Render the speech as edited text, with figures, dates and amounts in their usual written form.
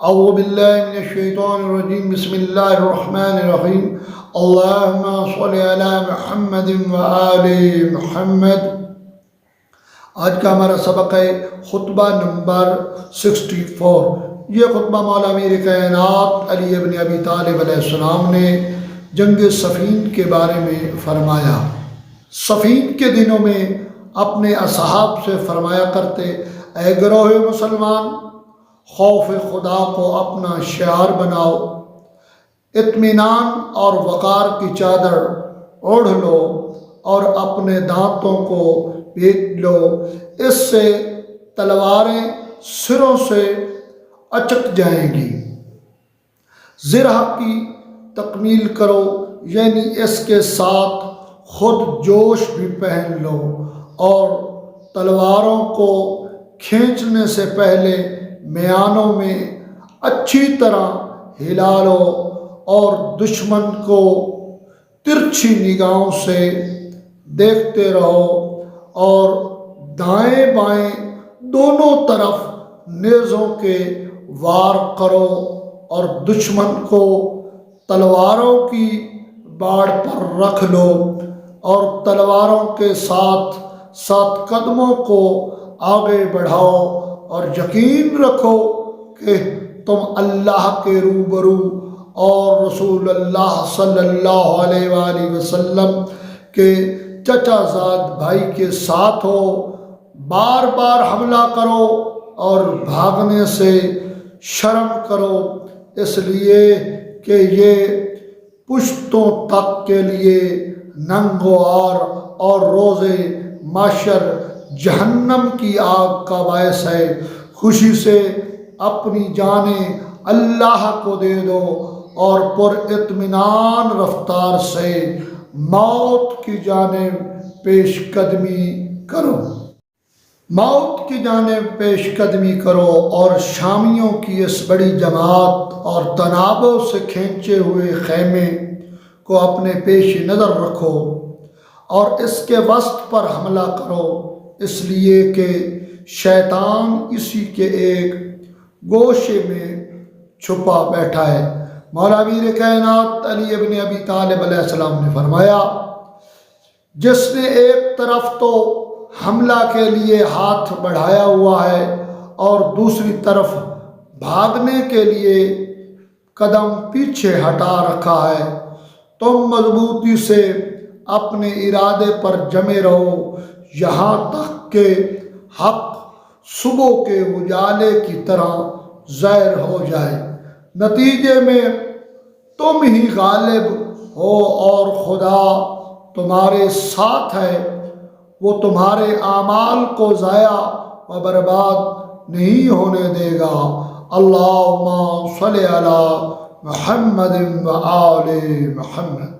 اعوذ باللہ من الشیطان الرجیم بسم اللہ الرحمن الرحیم اللہم صلی علی محمد وآل محمد۔ آج کا ہمارا سبق ہے خطبہ نمبر 64۔ یہ خطبہ مولا امیر کائنات علی ابن ابی طالب علیہ السلام نے جنگ صفین کے بارے میں فرمایا۔ صفین کے دنوں میں اپنے اصحاب سے فرمایا کرتے، اے گروہ مسلمان، خوف خدا کو اپنا شعار بناؤ، اطمینان اور وقار کی چادر اوڑھ لو اور اپنے دانتوں کو پیٹ لو، اس سے تلواریں سروں سے اچک جائیں گی۔ زرہ کی تکمیل کرو، یعنی اس کے ساتھ خود جوش بھی پہن لو اور تلواروں کو کھینچنے سے پہلے میانوں میں اچھی طرح ہلا لو اور دشمن کو ترچھی نگاہوں سے دیکھتے رہو اور دائیں بائیں دونوں طرف نیزوں کے وار کرو اور دشمن کو تلواروں کی باڑ پر رکھ لو اور تلواروں کے ساتھ ساتھ قدموں کو آگے بڑھاؤ اور یقین رکھو کہ تم اللہ کے روبرو اور رسول اللہ صلی اللہ علیہ وآلہ وسلم کے چچا زاد بھائی کے ساتھ ہو۔ بار بار حملہ کرو اور بھاگنے سے شرم کرو، اس لیے کہ یہ پشتوں تک کے لیے ننگوار اور روز محشر جہنم کی آگ کا باعث ہے۔ خوشی سے اپنی جانیں اللہ کو دے دو اور پر اطمینان رفتار سے موت کی جانب پیش قدمی کرو۔ موت کی جانب پیش قدمی کرو اور شامیوں کی اس بڑی جماعت اور تنابوں سے کھینچے ہوئے خیمے کو اپنے پیش نظر رکھو اور اس کے وسط پر حملہ کرو، اس لیے کہ شیطان اسی کے ایک گوشے میں چھپا بیٹھا ہے۔ مولا امیر کائنات علی ابن ابی طالب علیہ السلام نے فرمایا، جس نے ایک طرف تو حملہ کے لیے ہاتھ بڑھایا ہوا ہے اور دوسری طرف بھاگنے کے لیے قدم پیچھے ہٹا رکھا ہے، تم مضبوطی سے اپنے ارادے پر جمے رہو یہاں تک کہ حق صبح کے اجالے کی طرح ظاہر ہو جائے، نتیجے میں تم ہی غالب ہو اور خدا تمہارے ساتھ ہے، وہ تمہارے اعمال کو ضائع و برباد نہیں ہونے دے گا۔ اللہم صلی علی محمد و آل محمد۔